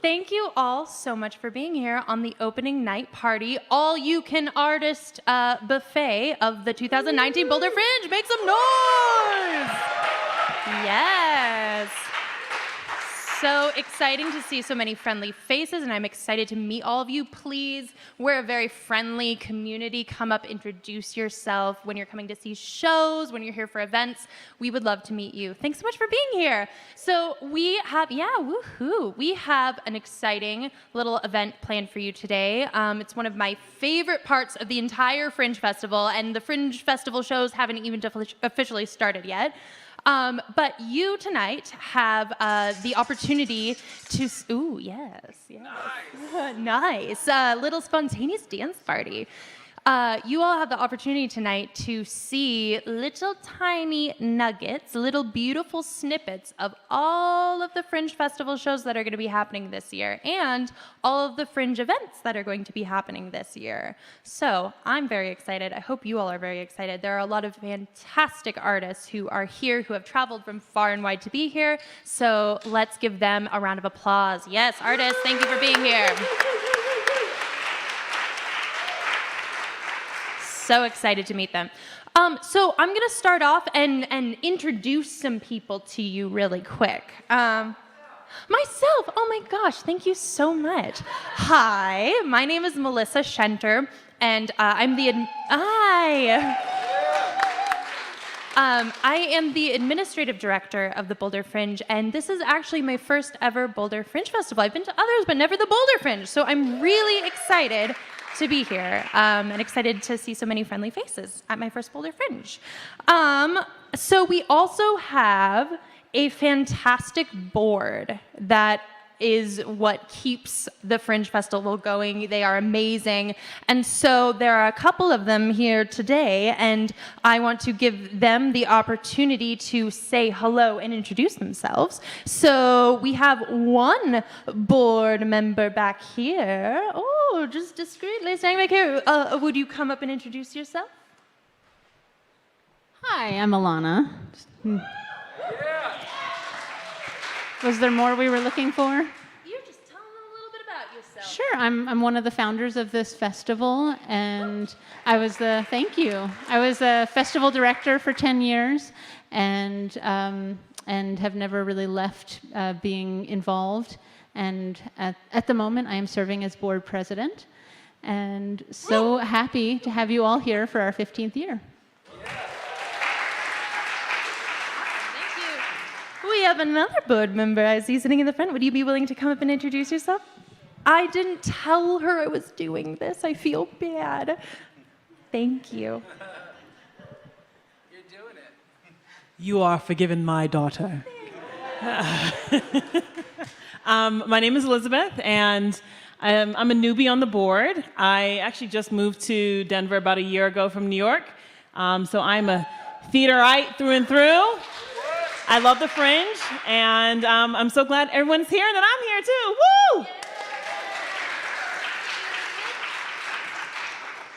Thank you all so much for being here on the opening night party, all-you-can artist buffet of the 2019 Boulder Fringe. Make some noise! Yes. So exciting to see so many friendly faces, and I'm excited to meet all of you. Please, we're a very friendly community. Come up, introduce yourself when you're coming to see shows, when you're here for events. We would love to meet you. Thanks so much for being here. So we have, woohoo. We have an exciting little event planned for you today. It's one of my favorite parts of the entire Fringe Festival, and the Fringe Festival shows haven't even officially started yet. But you tonight have the opportunity to, ooh, yes. Nice. Little spontaneous dance party. You all have the opportunity tonight to see little tiny nuggets, little beautiful snippets of all of the Fringe Festival shows that are going to be happening this year and all of the Fringe events that are going to be happening this year. So I'm very excited. I hope you all are very excited. There are a lot of fantastic artists who are here, who have traveled from far and wide to be here. So let's give them a round of applause. Yes, artists, thank you for being here. So excited to meet them. So I'm going to start off and introduce some people to you really quick. Myself, oh my gosh, thank you so much. Hi, my name is Melissa Schenter, and I am the administrative director of the Boulder Fringe, and this is actually my first ever Boulder Fringe Festival. I've been to others, but never the Boulder Fringe, so I'm really excited to be here and excited to see so many friendly faces at my first Boulder Fringe. So we also have a fantastic board that is what keeps the Fringe Festival going. They are amazing. And so there are a couple of them here today, and I want to give them the opportunity to say hello and introduce themselves. So we have one board member back here. Oh, just discreetly standing back here. Would you come up and introduce yourself? Hi, I'm Alana. Was there more we were looking for? You just tell them a little bit about yourself. Sure, I'm one of the founders of this festival, and I was the festival director for 10 years, and have never really left being involved. And at the moment, I am serving as board president, and so happy to have you all here for our 15th year. We have another board member I see sitting in the front. Would you be willing to come up and introduce yourself? I didn't tell her I was doing this. I feel bad. Thank you. You're doing it. You are forgiven, my daughter. My name is Elizabeth, and I'm a newbie on the board. I actually just moved to Denver about a year ago from New York. So I'm a theaterite through and through. I love the Fringe, and I'm so glad everyone's here and that I'm here too. Woo!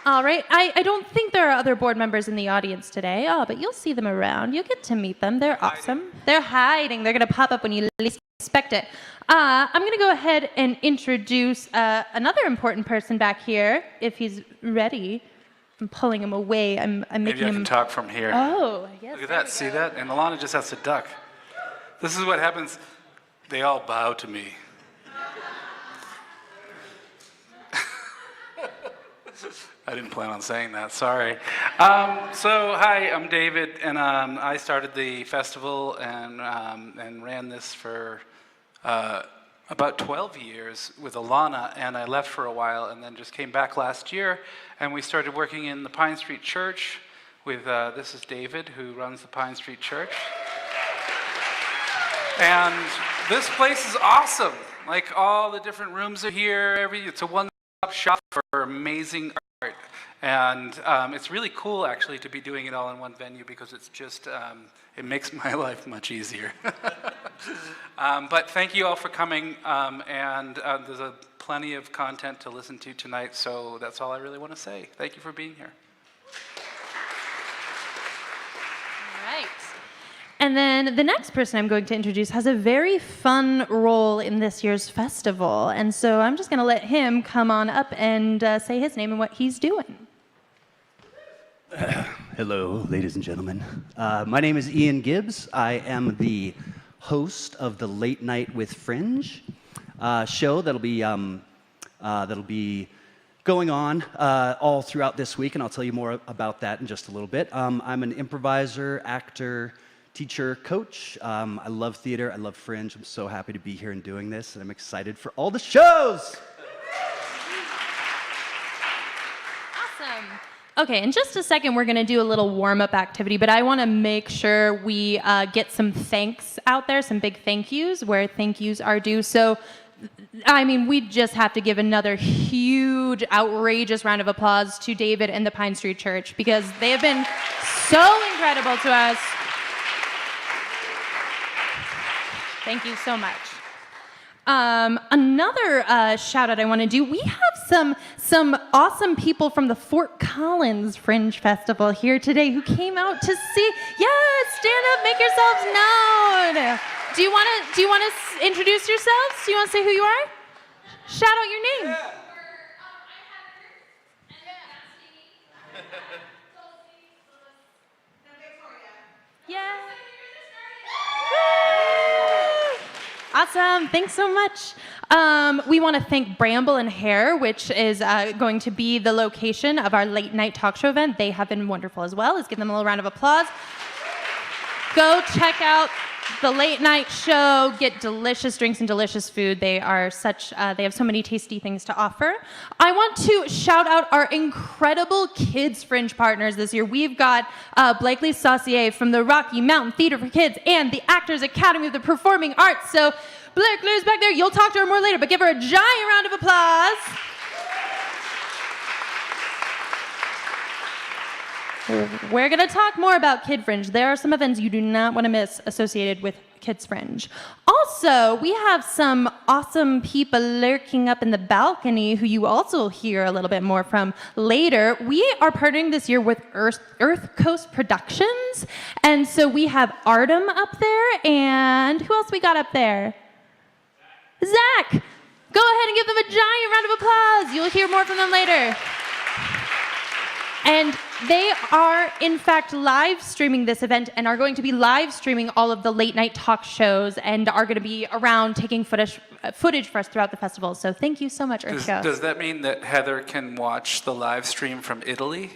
All right. I don't think there are other board members in the audience today. Oh, but you'll see them around. You'll get to meet them. They're awesome. They're hiding. They're going to pop up when you least expect it. I'm going to go ahead and introduce another important person back here, if he's ready. I'm pulling him away. I'm making him... Maybe I can talk from here. Oh, yes. Look at that. See that? And Alana just has to duck. This is what happens. They all bow to me. I didn't plan on saying that. Sorry. Hi, I'm David, and I started the festival and ran this for about 12 years with Alana, and I left for a while and then just came back last year, and we started working in the Pine Street Church with, this is David, who runs the Pine Street Church. And this place is awesome. Like, all the different rooms are here. It's a one-stop shop for amazing art. And it's really cool, actually, to be doing it all in one venue, because it's just, it makes my life much easier. But thank you all for coming, and there's plenty of content to listen to tonight, so that's all I really want to say. Thank you for being here. All right. And then the next person I'm going to introduce has a very fun role in this year's festival. And so I'm just going to let him come on up and say his name and what he's doing. Hello, ladies and gentlemen. My name is Ian Gibbs. I am the host of the Late Night with Fringe show that'll be going on all throughout this week, and I'll tell you more about that in just a little bit. I'm an improviser, actor, teacher, coach. I love theater. I love Fringe. I'm so happy to be here and doing this, and I'm excited for all the shows. Awesome. Okay, in just a second, we're going to do a little warm-up activity, but I want to make sure we get some thanks out there, some big thank yous where thank yous are due. So, I mean, we just have to give another huge, outrageous round of applause to David and the Pine Street Church because they have been so incredible to us. Thank you so much. Another shout out I want to do, we have some awesome people from the Fort Collins Fringe Festival here today who came out to see. Yes, stand up, make yourselves known. Do you want to introduce yourselves? Do you want to say who you are? Shout out your name. Yeah. Awesome. Thanks so much. We want to thank Bramble and Hare, which is going to be the location of our late night talk show event. They have been wonderful as well. Let's give them a little round of applause. Go check out the late night show. Get delicious drinks and delicious food. They are they have so many tasty things to offer. I want to shout out our incredible Kids Fringe partners this year. We've got Blakely Saucier from the Rocky Mountain Theater for Kids and the Actors Academy of the Performing Arts. So Blakely's back there. You'll talk to her more later, but give her a giant round of applause. We're going to talk more about Kid Fringe. There are some events you do not want to miss associated with Kids Fringe. Also, we have some awesome people lurking up in the balcony who you also will hear a little bit more from later. We are partnering this year with Earth Coast Productions. And so we have Artem up there. And who else we got up there? Zach. Go ahead and give them a giant round of applause. You'll hear more from them later. And they are, in fact, live streaming this event and are going to be live streaming all of the late night talk shows and are going to be around taking footage for us throughout the festival. So thank you so much, Earth Coast. Does that mean that Heather can watch the live stream from Italy?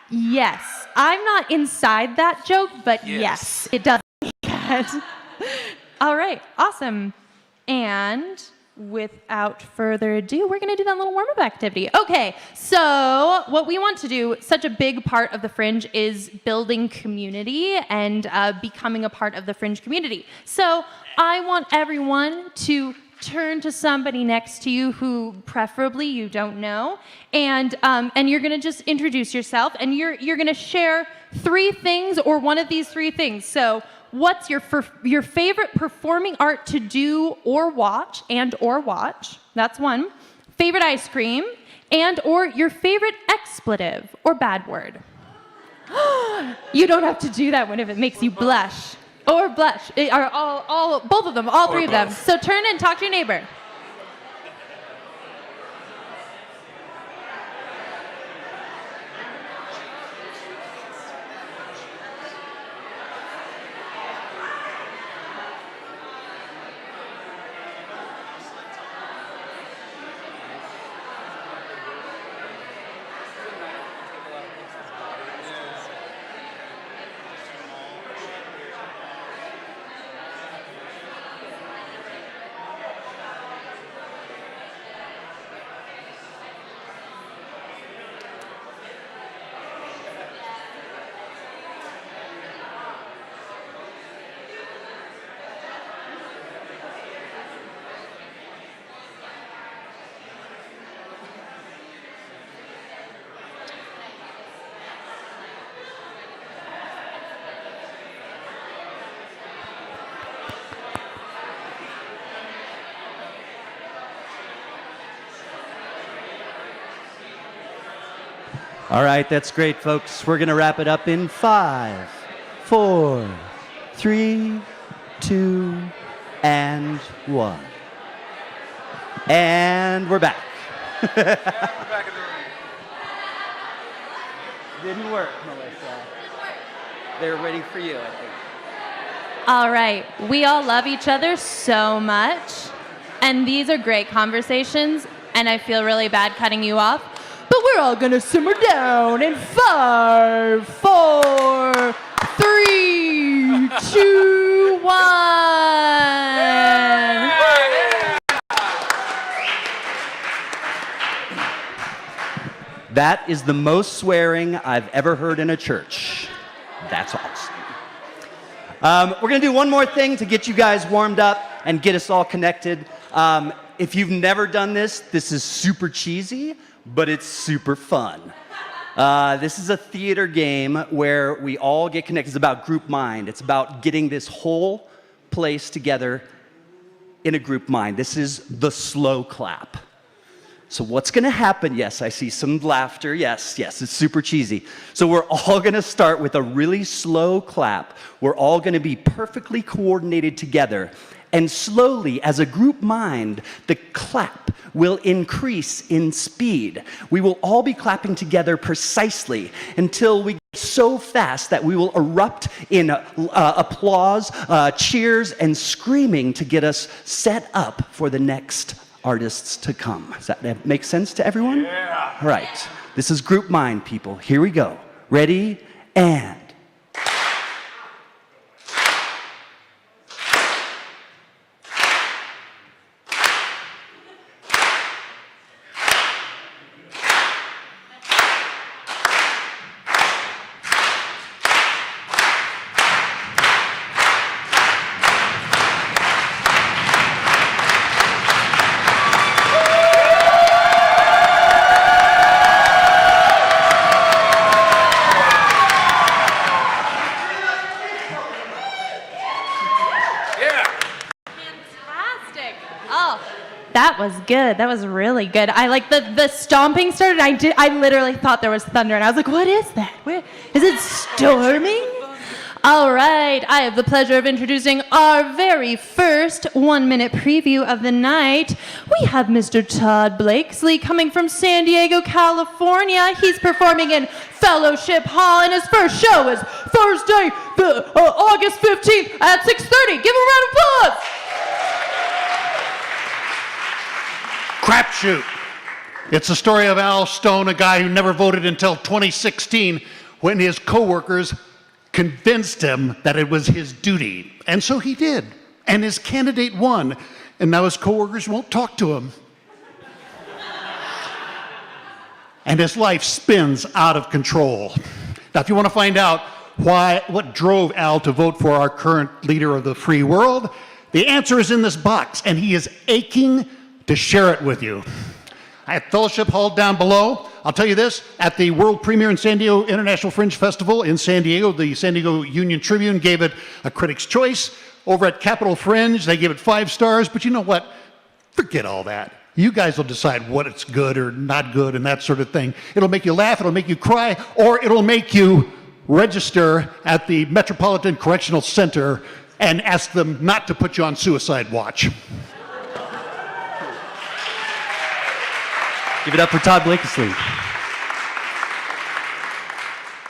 Yes. I'm not inside that joke, but yes it does. All right, awesome. And without further ado, we're going to do that little warm-up activity. Okay, so what we want to do, such a big part of the Fringe is building community and becoming a part of the Fringe community. So I want everyone to turn to somebody next to you who preferably you don't know, and you're going to just introduce yourself, and you're going to share 3 things or one of these 3 things. So what's your favorite performing art to do or watch, That's one. Favorite ice cream, and or your favorite expletive or bad word. You don't have to do that one if it makes you blush. Or blush. Or both of them, all 3 of them. So turn and talk to your neighbor. All right, that's great, folks. We're going to wrap it up in 5, 4, 3, 2, and 1. And we're back. We're back in the room. Didn't work, Melissa. They were waiting for you, I think. All right, we all love each other so much, and these are great conversations, and I feel really bad cutting you off, but we're all gonna simmer down in 5, 4, 3, 2, 1. That is the most swearing I've ever heard in a church. That's awesome. We're going to do one more thing to get you guys warmed up and get us all connected. If you've never done this, this is super cheesy, but it's super fun. This is a theater game where we all get connected. It's about group mind. It's about getting this whole place together in a group mind. This is the slow clap. So what's going to happen? Yes, I see some laughter. Yes, it's super cheesy. So we're all going to start with a really slow clap. We're all going to be perfectly coordinated together. And slowly, as a group mind, the clap will increase in speed. We will all be clapping together precisely until we get so fast that we will erupt in applause, cheers, and screaming to get us set up for the next artists to come. Does that make sense to everyone? Yeah. All right. This is group mind, people. Here we go. Ready? And. That was good. That was really good. I like the stomping started. I literally thought there was thunder, and I was like, "What is that? Where is it storming?" All right. I have the pleasure of introducing our very first 1-minute preview of the night. We have Mr. Todd Blakesley coming from San Diego, California. He's performing in Fellowship Hall, and his first show is Thursday, August 15th at 6:30. Give him a round of applause. Crapshoot. It's the story of Al Stone, a guy who never voted until 2016 when his coworkers convinced him that it was his duty. And so he did. And his candidate won. And now his coworkers won't talk to him. And his life spins out of control. Now, if you want to find out what drove Al to vote for our current leader of the free world, the answer is in this box, and he is aching to share it with you. At Fellowship Hall down below, I'll tell you this, at the world premiere in San Diego International Fringe Festival in San Diego, the San Diego Union Tribune gave it a Critics' Choice. Over at Capitol Fringe, they gave it 5 stars, but you know what? Forget all that. You guys will decide what it's good or not good and that sort of thing. It'll make you laugh, it'll make you cry, or it'll make you register at the Metropolitan Correctional Center and ask them not to put you on suicide watch. Give it up for Todd Blakesley.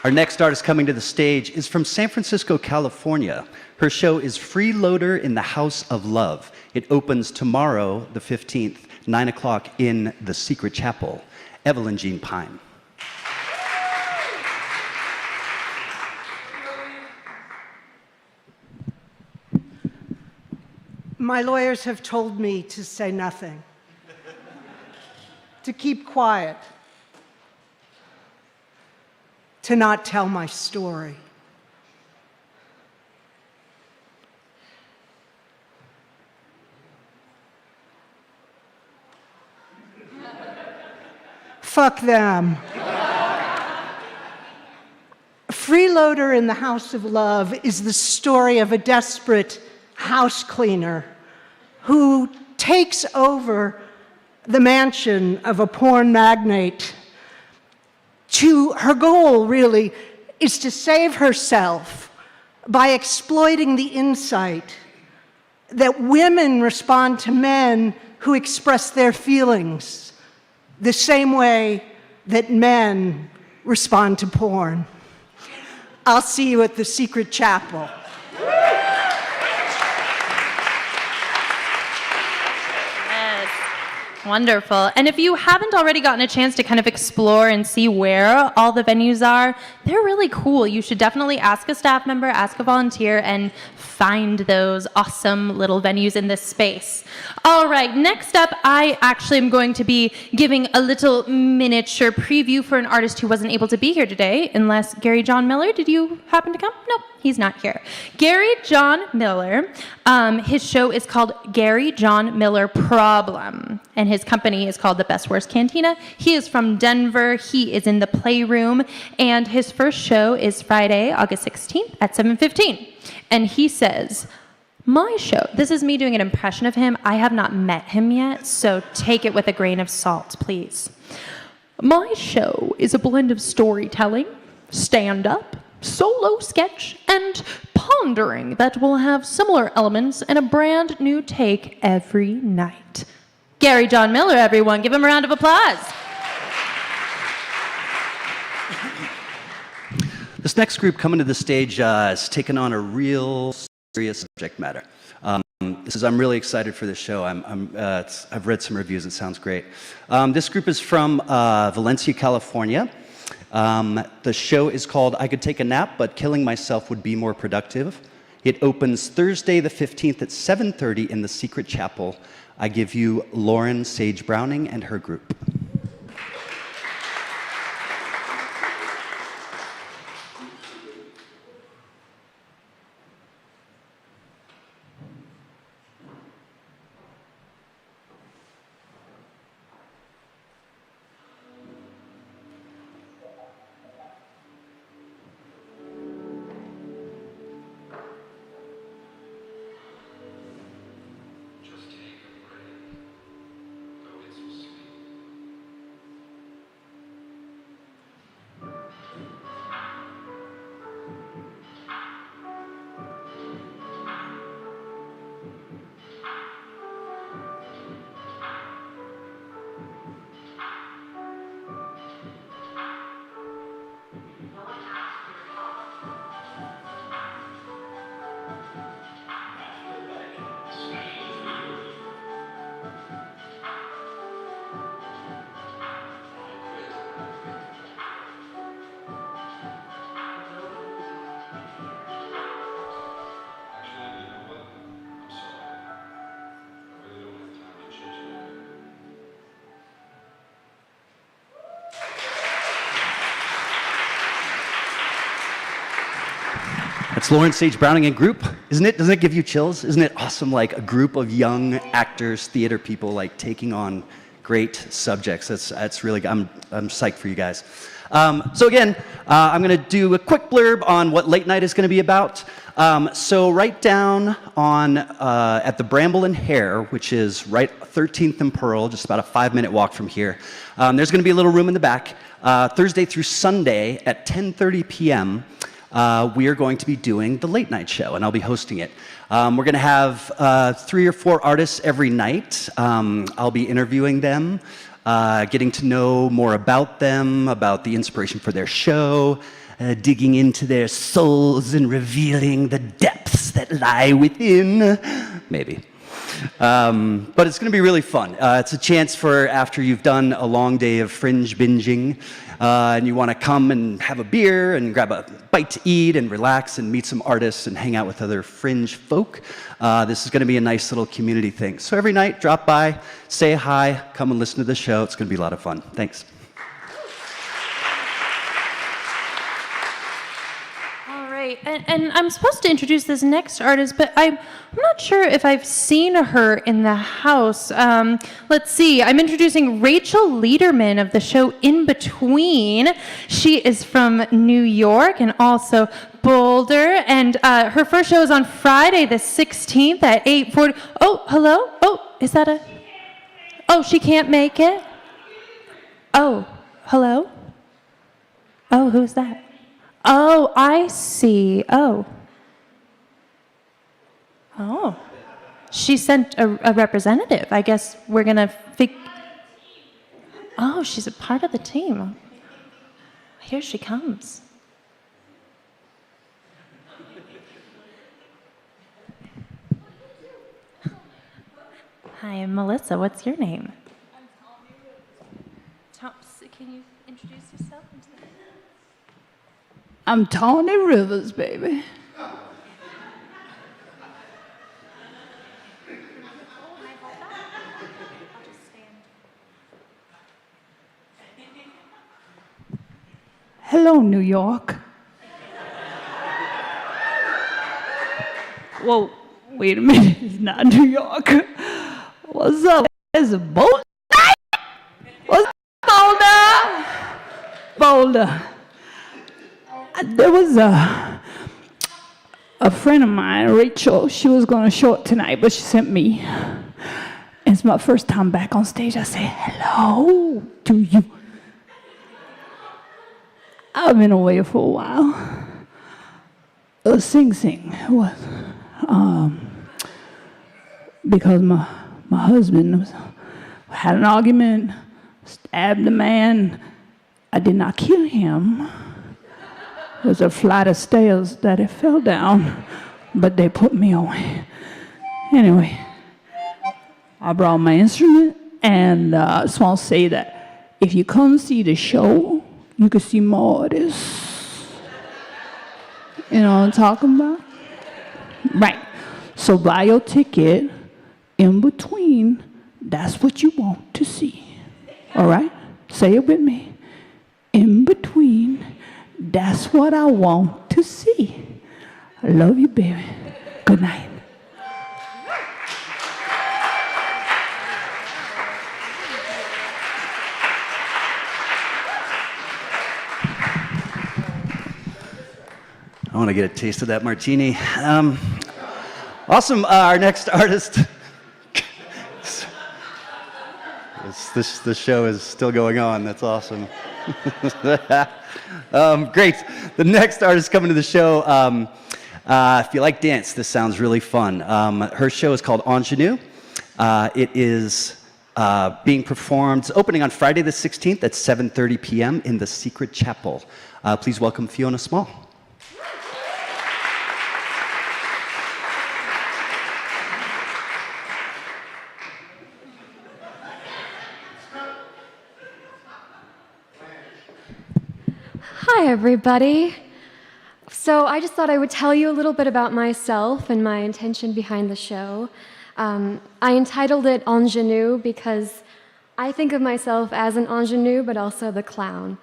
Our next artist coming to the stage is from San Francisco, California. Her show is Freeloader in the House of Love. It opens tomorrow, the 15th, 9 o'clock in the Secret Chapel. Evelyn Jean Pine. My lawyers have told me to say nothing, to keep quiet, to not tell my story. Fuck them. Freeloader in the House of Love is the story of a desperate house cleaner who takes over the mansion of a porn magnate. Her goal, really, is to save herself by exploiting the insight that women respond to men who express their feelings the same way that men respond to porn. I'll see you at the secret chapel. Yes. Wonderful. And if you haven't already gotten a chance to kind of explore and see where all the venues are, they're really cool. You should definitely ask a staff member, ask a volunteer, and find those awesome little venues in this space. All right, next up, I actually am going to be giving a little miniature preview for an artist who wasn't able to be here today, unless Gary John Miller, did you happen to come? Nope, he's not here. Gary John Miller, his show is called Gary John Miller Problem, and his company is called The Best Worst Cantina. He is from Denver. He is in the Playroom, and his first show is Friday, August 16th at 7:15. And he says, my show, this is me doing an impression of him. I have not met him yet, so take it with a grain of salt, please. My show is a blend of storytelling, stand-up, solo sketch, and pondering that will have similar elements and a brand new take every night. Gary John Miller, everyone. Give him a round of applause. This next group coming to the stage has taken on a real serious subject matter. I'm really excited for this show. I've read some reviews. It sounds great. This group is from Valencia, California. The show is called I Could Take a Nap, but Killing Myself Would Be More Productive. It opens Thursday the 15th at 7:30 in the Secret Chapel. I give you Lauren Sage Browning and her group. It's Lauren Sage Browning and group, isn't it? Doesn't it give you chills? Isn't it awesome, like a group of young actors, theater people, like taking on great subjects? That's really, I'm psyched for you guys. So again, I'm gonna do a quick blurb on what late night is gonna be about. So right down on, at the Bramble and Hare, which is right 13th and Pearl, just about a 5-minute walk from here, there's gonna be a little room in the back. Thursday through Sunday at 10:30 p.m., we are going to be doing the late night show, and I'll be hosting it. We're going to have 3 or 4 artists every night. I'll be interviewing them, getting to know more about them, about the inspiration for their show, digging into their souls and revealing the depths that lie within. Maybe. But it's going to be really fun. It's a chance for after you've done a long day of Fringe binging, and you want to come and have a beer and grab a bite to eat and relax and meet some artists and hang out with other Fringe folk. This is going to be a nice little community thing. So every night, drop by, say hi, come and listen to the show. It's going to be a lot of fun. Thanks. And I'm supposed to introduce this next artist, but I'm not sure if I've seen her in the house. Let's see. I'm introducing Rachel Lederman of the show In Between. She is from New York and also Boulder, and her first show is on Friday the 16th at 8:40. Oh, hello? Oh, is that a... Oh, she can't make it? Oh, hello? Oh, who's that? Oh, I see. Oh, Oh. She sent a representative. I guess we're going to Oh, she's a part of the team. Here she comes. Hi, I'm Melissa. What's your name? Tom, can you introduce yourself? I'm Tawny Rivers, baby. Hello, New York. Whoa, wait a minute. It's not New York. What's up? There's a boat night? What's up, Boulder? Boulder. There was a friend of mine, Rachel. She was going to show up tonight, but she sent me. It's my first time back on stage. I say hello to you. I've been away for a while. Sing Sing was because my husband had an argument, stabbed a man. I did not kill him. It was a flight of stairs that he fell down, but they put me away. Anyway, I brought my instrument, and I just want to say that if you come see the show, you can see more of this. You know what I'm talking about? Right. So buy your ticket in between. That's what you want to see. All right? Say it with me. In between. That's what I want to see. I love you, baby. Good night. I want to get a taste of that martini. Awesome. Our next artist. This show is still going on. That's awesome. Great. The next artist coming to the show, if you like dance, this sounds really fun. Her show is called Ingenue. It is being performed, opening on Friday the 16th at 7:30 p.m. in the Secret Chapel. Please welcome Fiona Small. Hi, everybody. So I just thought I would tell you a little bit about myself and my intention behind the show. I entitled it Ingenue because I think of myself as an ingenue, but also the clown.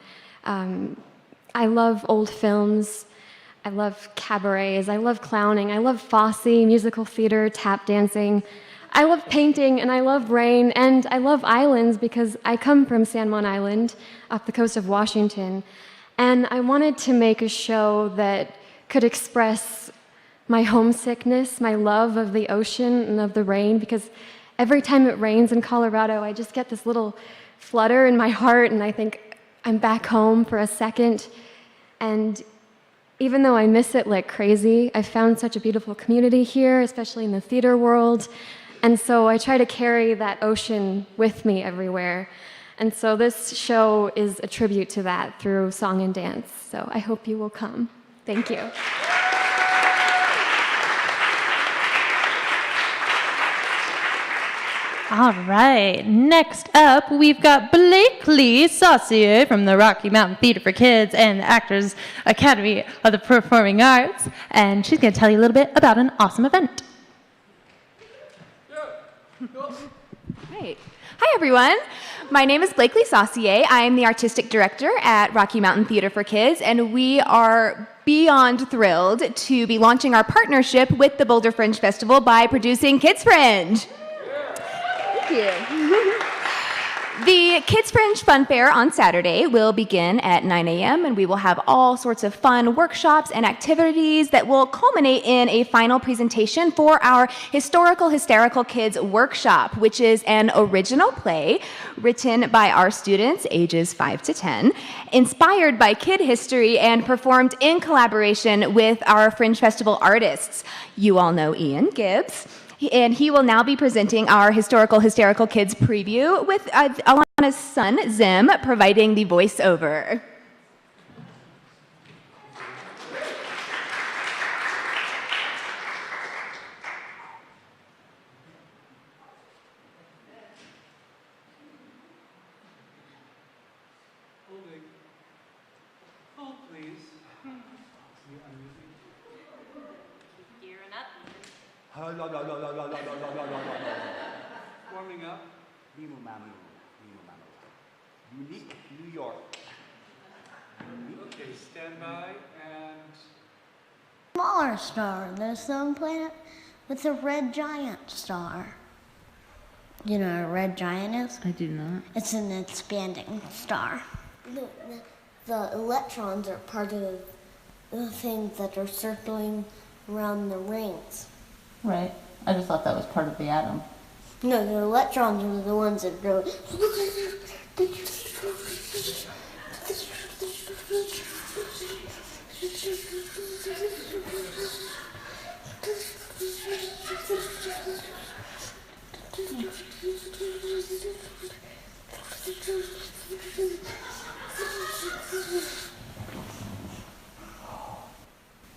I love old films. I love cabarets. I love clowning. I love Fosse, musical theater, tap dancing. I love painting, and I love rain, and I love islands because I come from San Juan Island, off the coast of Washington. And I wanted to make a show that could express my homesickness, my love of the ocean and of the rain, because every time it rains in Colorado, I just get this little flutter in my heart, and I think I'm back home for a second. And even though I miss it like crazy, I found such a beautiful community here, especially in the theater world. And so I try to carry that ocean with me everywhere. And so this show is a tribute to that through song and dance. So I hope you will come. Thank you. All right, next up, we've got Blakely Saucier from the Rocky Mountain Theater for Kids and the Actors Academy of the Performing Arts, and she's going to tell you a little bit about an awesome event. Great. Hi, everyone. My name is Blakely Saucier. I am the artistic director at Rocky Mountain Theater for Kids, and we are beyond thrilled to be launching our partnership with the Boulder Fringe Festival by producing Kids Fringe. Thank you. The Kids Fringe Fun Fair on Saturday will begin at 9 a.m. and we will have all sorts of fun workshops and activities that will culminate in a final presentation for our Historical Hysterical Kids Workshop, which is an original play written by our students ages 5 to 10, inspired by kid history and performed in collaboration with our Fringe Festival artists. You all know Ian Gibbs. And he will now be presenting our Historical Hysterical Kids preview with Alana's son, Zim, providing the voiceover. Hold, please. Warming up. Unique New York. Okay, stand by and Smaller star. There's some planet with a red giant star. You know what a red giant is? I do not. It's an expanding star. The electrons are part of the things that are circling around the rings. Right. I just thought that was part of the atom. No, the electrons are the ones that go.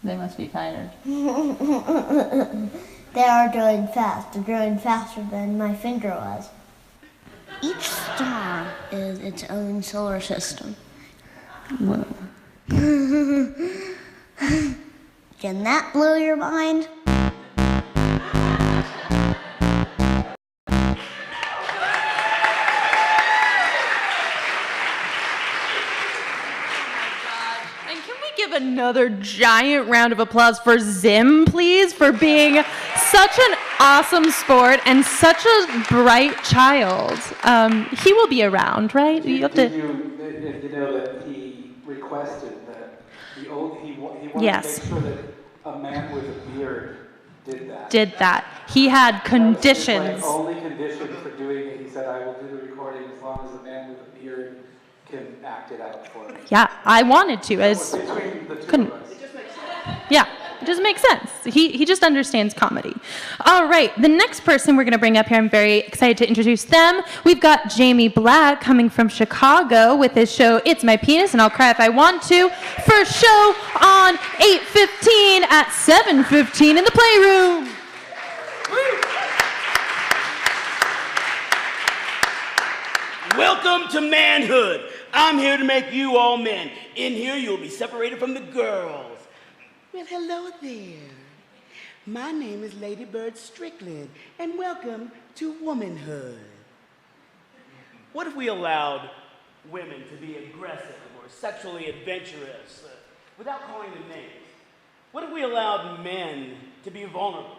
They must be tired. They are growing fast. They're growing faster than my finger was. Each star is its own solar system. Whoa. Can that blow your mind? And can we give another giant round of applause for Zim, please, for being such an awesome sport and such a bright child. He will be around, right? You have to. You know that he requested that he wanted Yes. to make sure that a man with a beard did that. Did that. He had That conditions. was his, only condition for doing it. He said, "I will do the recording as long as the man with a beard can act it out for me." Yeah, I wanted to. As Between the two couldn't. of us. Yeah, it just makes sense. He just understands comedy. All right, the next person we're going to bring up here, I'm very excited to introduce them. We've got Jamie Black coming from Chicago with his show It's My Penis and I'll Cry If I Want To. First show on 8/15 at 7:15 in the Playroom. Welcome to manhood. I'm here to make you all men. In here, you'll be separated from the girls. Well, hello there. My name is Lady Bird Strickland, and welcome to womanhood. What if we allowed women to be aggressive or sexually adventurous without calling them names? What if we allowed men to be vulnerable?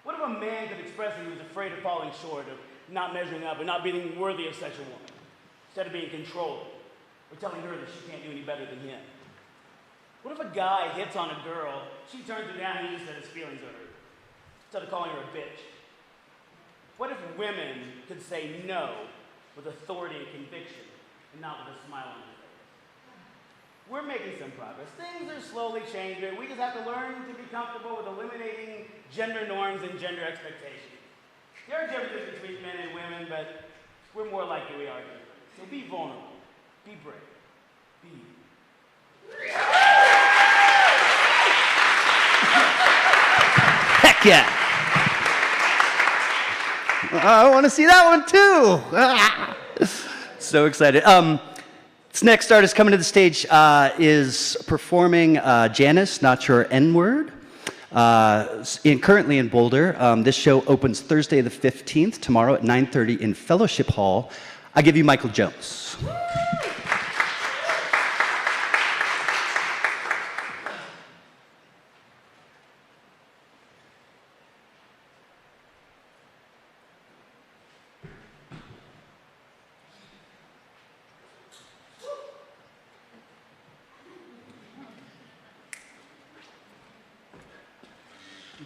What if a man could express that he was afraid of falling short, of not measuring up, and not being worthy of such a woman, instead of being controlling or telling her that she can't do any better than him? What if a guy hits on a girl, she turns her down, and he just said his feelings are hurt, instead of calling her a bitch? What if women could say no with authority and conviction, and not with a smile on their face? We're making some progress. Things are slowly changing. We just have to learn to be comfortable with eliminating gender norms and gender expectations. There are differences between men and women, but we're more like we are different. So be vulnerable, be brave, be you. Heck yeah! I want to see that one too. Ah. So excited. This next artist coming to the stage is performing Janice, Not Your N-Word, currently in Boulder. This show opens Thursday the 15th, tomorrow at 9:30 in Fellowship Hall. I give you Michael Jones.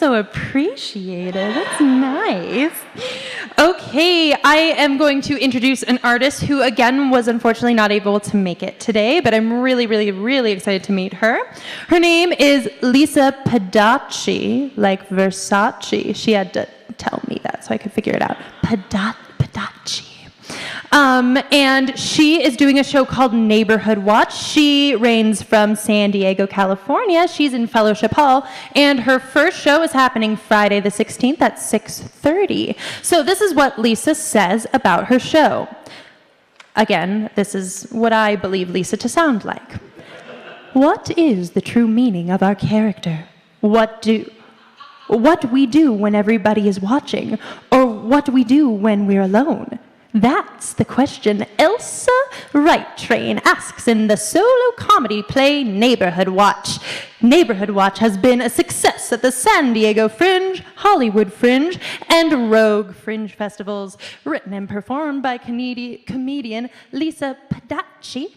so appreciated. That's nice. Okay, I am going to introduce an artist who, again, was unfortunately not able to make it today, but I'm really, really, really excited to meet her. Her name is Lisa Pedacci, like Versace. She had to tell me that so I could figure it out. Pedacci. And she is doing a show called Neighborhood Watch. She reigns from San Diego, California. She's in Fellowship Hall, and her first show is happening Friday the 16th at 6:30. So this is what Lisa says about her show. Again, this is what I believe Lisa to sound like. What is the true meaning of our character? What we do when everybody is watching, or what we do when we're alone? That's the question Elsa Right Train asks in the solo comedy play Neighborhood Watch. Neighborhood Watch has been a success at the San Diego Fringe, Hollywood Fringe, and Rogue Fringe festivals. Written and performed by comedian Lisa Pedacci.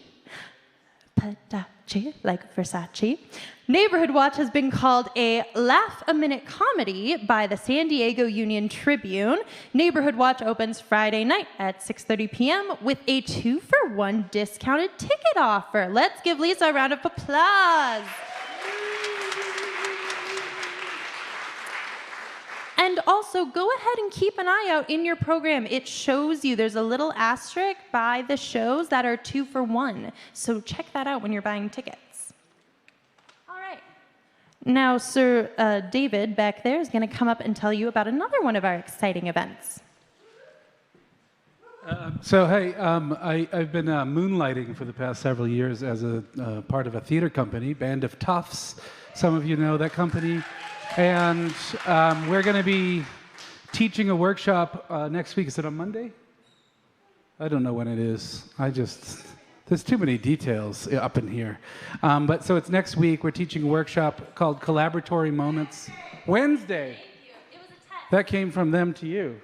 Like Versace. Neighborhood Watch has been called a laugh-a-minute comedy by the San Diego Union Tribune. Neighborhood Watch opens Friday night at 6:30 p.m. with a 2-for-1 discounted ticket offer. Let's give Lisa a round of applause. And also, go ahead and keep an eye out in your program. It shows you, there's a little asterisk by the shows that are 2-for-1. So check that out when you're buying tickets. All right. Now, Sir David back there is going to come up and tell you about another one of our exciting events. Hey, I've been moonlighting for the past several years as a part of a theater company, Band of Toughs. Some of you know that company. And we're going to be teaching a workshop next week. Is it on Monday? I don't know when it is. There's too many details up in here. So it's next week. We're teaching a workshop called Collaboratory Moments. Wednesday. Thank you. It was a test. That came from them to you.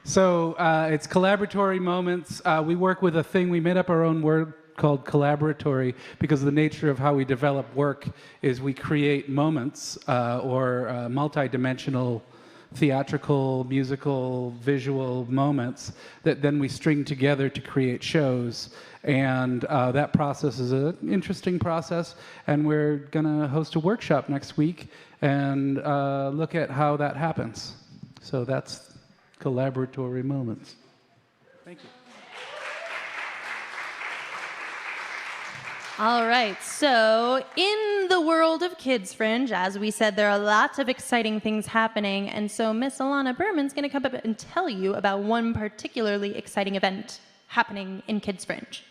It's Collaboratory Moments. We work with a thing. We made up our own word called collaboratory because the nature of how we develop work is we create moments or multi-dimensional theatrical, musical, visual moments that then we string together to create shows. And that process is an interesting process, and we're going to host a workshop next week and look at how that happens. So that's Collaboratory Moments. Thank you. All right, so in the world of Kids Fringe, as we said, there are lots of exciting things happening, and so Miss Alana Berman's going to come up and tell you about one particularly exciting event happening in Kids Fringe.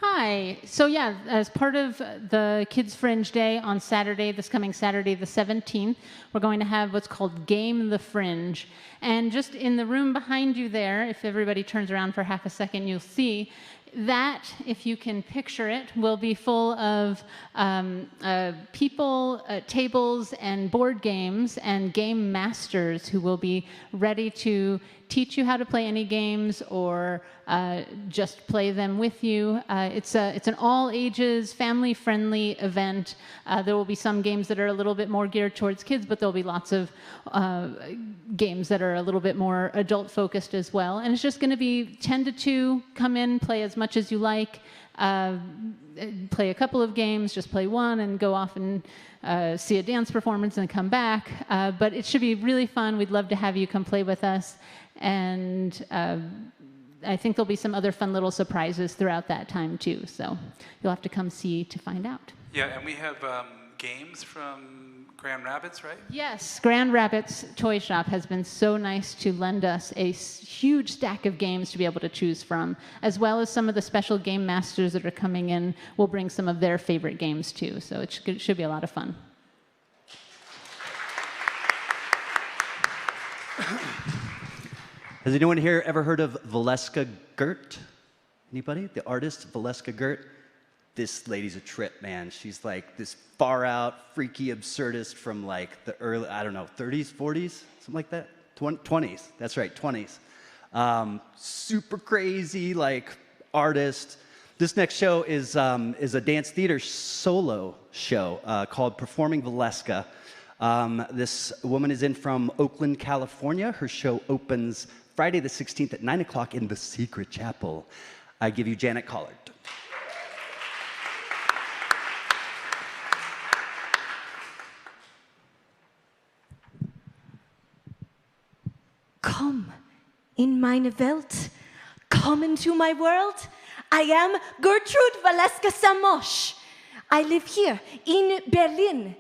Hi. So yeah, as part of the Kids Fringe Day on Saturday, this coming Saturday the 17th, we're going to have what's called Game the Fringe. And just in the room behind you there, if everybody turns around for half a second, you'll see that, if you can picture it, will be full of people, tables, and board games, and game masters who will be ready to teach you how to play any games or just play them with you. It's an all-ages, family-friendly event. There will be some games that are a little bit more geared towards kids, but there'll be lots of games that are a little bit more adult-focused as well. And it's just going to be 10 to 2. Come in, play as much as you like. Play a couple of games, just play one, and go off and see a dance performance and come back. But it should be really fun. We'd love to have you come play with us. And I think there'll be some other fun little surprises throughout that time, too. So you'll have to come see to find out. Yeah, and we have games from Grand Rapids, right? Yes, Grand Rapids Toy Shop has been so nice to lend us a huge stack of games to be able to choose from, as well as some of the special game masters that are coming in will bring some of their favorite games too. So it should be a lot of fun. Has anyone here ever heard of Valeska Gert? Anybody? The artist, Valeska Gert? This lady's a trip, man. She's like this far-out, freaky absurdist from like the early, 30s, 40s, something like that? 20s, that's right, 20s. Super crazy, like, artist. This next show is a dance theater solo show called Performing Valeska. This woman is in from Oakland, California. Her show opens Friday the 16th at 9 o'clock in the Secret Chapel. I give you Janet Collard. Come in meine Welt. Come into my world. I am Gertrude Valeska Samosh. I live here in Berlin.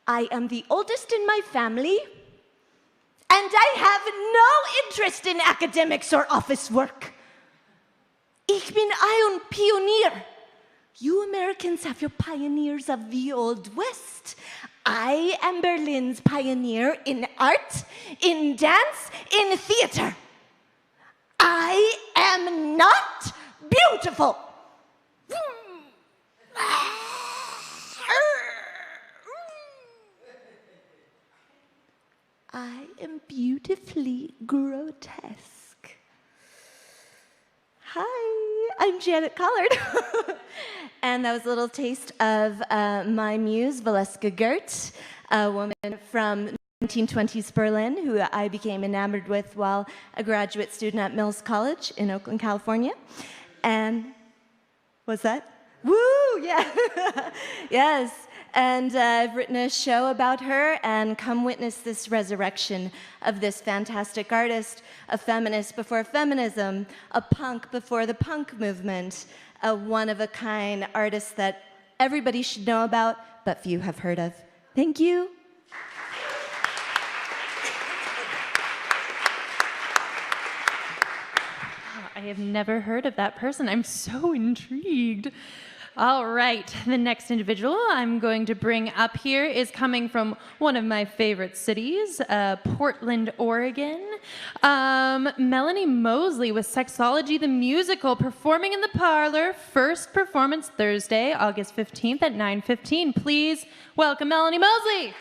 I am the oldest in my family, and I have no interest in academics or office work. Ich bin ein Pionier. You Americans have your pioneers of the Old West. I am Berlin's pioneer in art, in dance, in theater. I am not beautiful. I am beautifully grotesque. Hi, I'm Janet Collard. And that was a little taste of my muse, Valeska Gert, a woman from 1920s Berlin who I became enamored with while a graduate student at Mills College in Oakland, California. And what's that? Woo, yeah. Yes. And I've written a show about her, and come witness this resurrection of this fantastic artist, a feminist before feminism, a punk before the punk movement, a one-of-a-kind artist that everybody should know about, but few have heard of. Thank you. I have never heard of that person. I'm so intrigued. All right, the next individual I'm going to bring up here is coming from one of my favorite cities, Portland, Oregon. Melanie Mosley with Sexology the Musical, performing in the Parlor. First performance Thursday, August 15th at 9:15. Please welcome Melanie Mosley.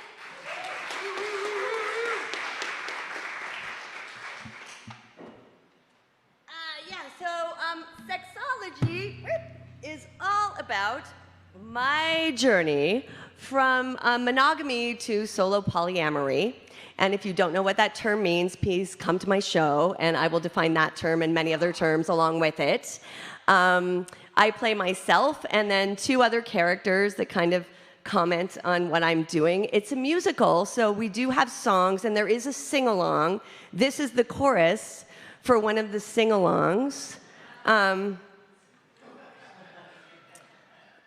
Sexology is all about my journey from monogamy to solo polyamory. And if you don't know what that term means, please come to my show, and I will define that term and many other terms along with it. I play myself and then two other characters that kind of comment on what I'm doing. It's a musical, so we do have songs, and there is a sing-along. This is the chorus for one of the sing-alongs.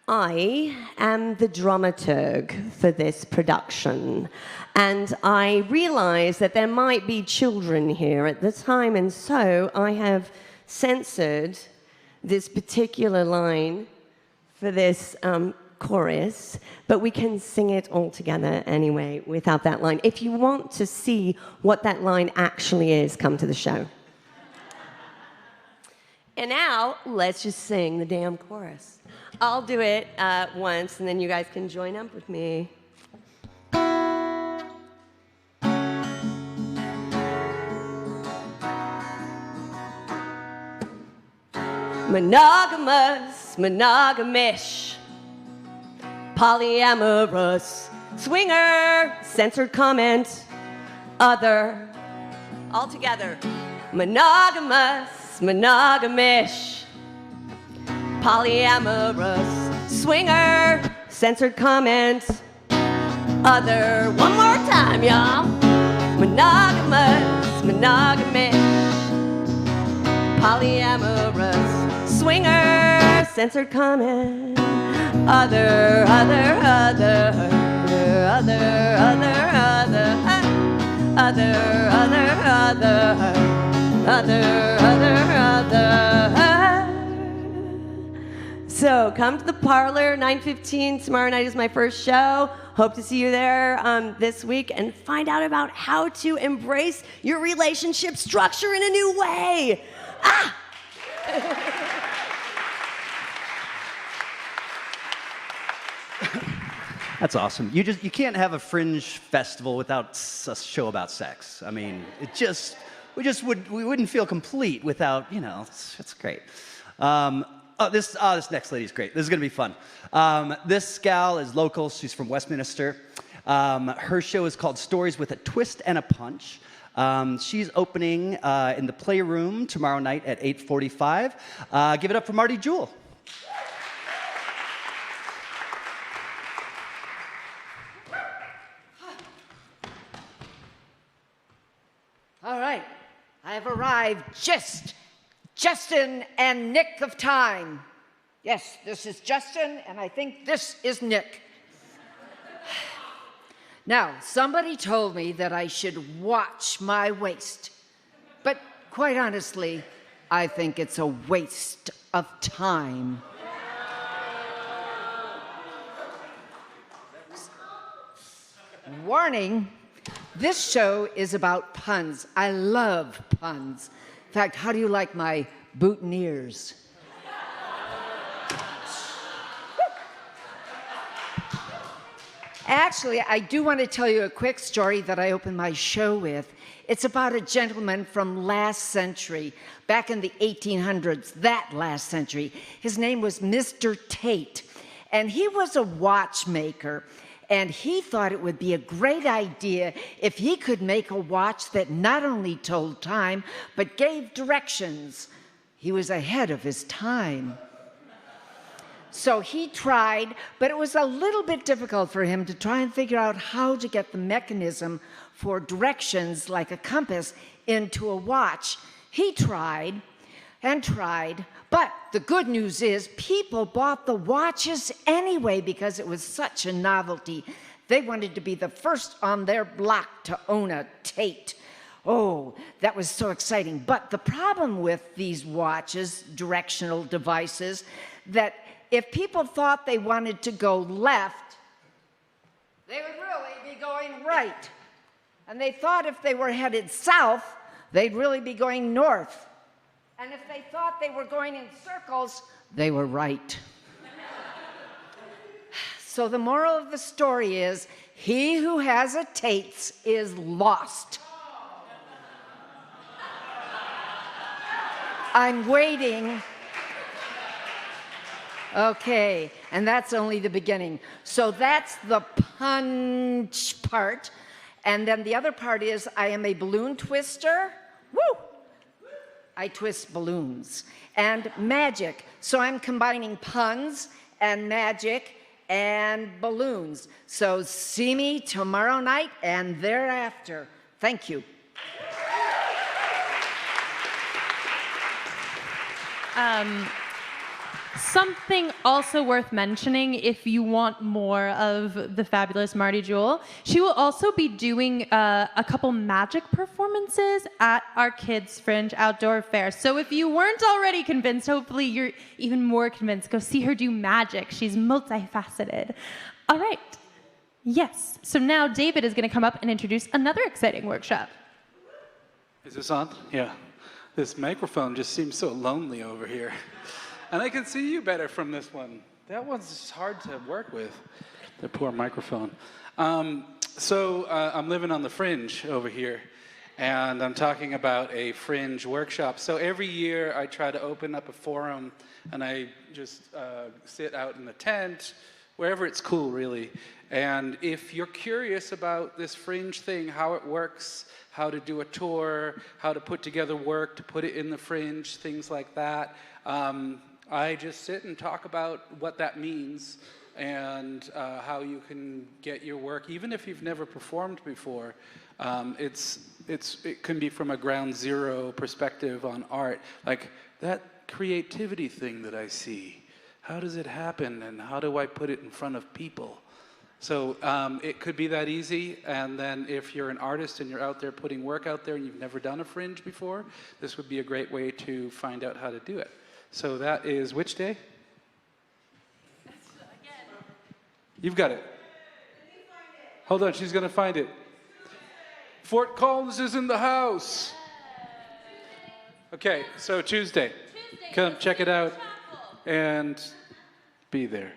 I am the dramaturg for this production, and I realized that there might be children here at the time, and so I have censored this particular line for this chorus, but we can sing it all together anyway without that line. If you want to see what that line actually is, come to the show. And now, let's just sing the damn chorus. I'll do it once, and then you guys can join up with me. Monogamous, monogamish, polyamorous, swinger, censored comment, other, all together. Monogamous, monogamish, polyamorous, swinger, censored comment, other. One more time, y'all. Monogamous, monogamish, polyamorous, swinger, censored comment, other, other, other, other, other, other, other, other, other. So come to the Parlor, 9:15. Tomorrow night is my first show. Hope to see you there this week and find out about how to embrace your relationship structure in a new way. Ah! That's awesome. You can't have a Fringe festival without a show about sex. I mean, we wouldn't feel complete without, it's great. This next lady is great. This is going to be fun. This gal is local. She's from Westminster. Her show is called Stories with a Twist and a Punch. She's opening in the Playroom tomorrow night at 8:45. Give it up for Marty Jewell. All right, I have arrived just in and nick of time. Yes, this is Justin, and I think this is Nick. Now, somebody told me that I should watch my waist, but quite honestly, I think it's a waste of time. Warning. This show is about puns. I love puns. In fact, how do you like my boutonnieres? Actually, I do want to tell you a quick story that I opened my show with. It's about a gentleman from last century, back in the 1800s, that last century. His name was Mr. Tate, and he was a watchmaker. And he thought it would be a great idea if he could make a watch that not only told time, but gave directions. He was ahead of his time. So he tried, but it was a little bit difficult for him to try and figure out how to get the mechanism for directions like a compass into a watch. He tried and tried, but the good news is people bought the watches anyway because it was such a novelty. They wanted to be the first on their block to own a Tate. Oh, that was so exciting. But the problem with these watches, directional devices, that if people thought they wanted to go left, they would really be going right. And they thought if they were headed south, they'd really be going north. And if they thought they were going in circles, they were right. So the moral of the story is, he who has a Tate's is lost. I'm waiting. Okay, and that's only the beginning. So that's the punch part. And then the other part is, I am a balloon twister. Woo! I twist balloons. And magic. So I'm combining puns and magic and balloons. So see me tomorrow night and thereafter. Thank you. Something also worth mentioning if you want more of the fabulous Marty Jewell, she will also be doing a couple magic performances at our Kids Fringe outdoor fair. So if you weren't already convinced, hopefully you're even more convinced. Go see her do magic. She's multifaceted. All right. Yes. So now David is going to come up and introduce another exciting workshop. Is this on? Yeah. This microphone just seems so lonely over here. And I can see you better from this one. That one's just hard to work with, the poor microphone. So I'm living on the Fringe over here, and I'm talking about a Fringe workshop. So every year I try to open up a forum, and I just sit out in the tent, wherever it's cool, really. And if you're curious about this Fringe thing, how it works, how to do a tour, how to put together work, to put it in the Fringe, things like that, I just sit and talk about what that means and how you can get your work, even if you've never performed before. It can be from a ground zero perspective on art. Like that creativity thing that I see, how does it happen and how do I put it in front of people? So it could be that easy, and then if you're an artist and you're out there putting work out there and you've never done a Fringe before, this would be a great way to find out how to do it. So that is which day? You've got it. Hold on, she's going to find it. Fort Collins is in the house. Okay, so Tuesday. Come check it out and be there.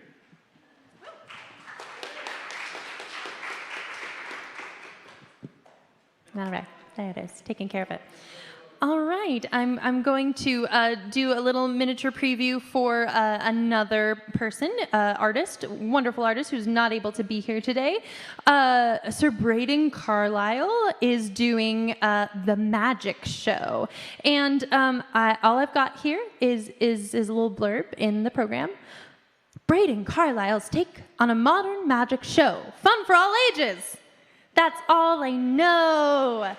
All right, there it is, taking care of it. All right, I'm going to do a little miniature preview for another person, artist, wonderful artist who's not able to be here today. Sir Braden Carlisle is doing the magic show, and all I've got here is a little blurb in the program. Braden Carlisle's take on a modern magic show, fun for all ages. That's all I know.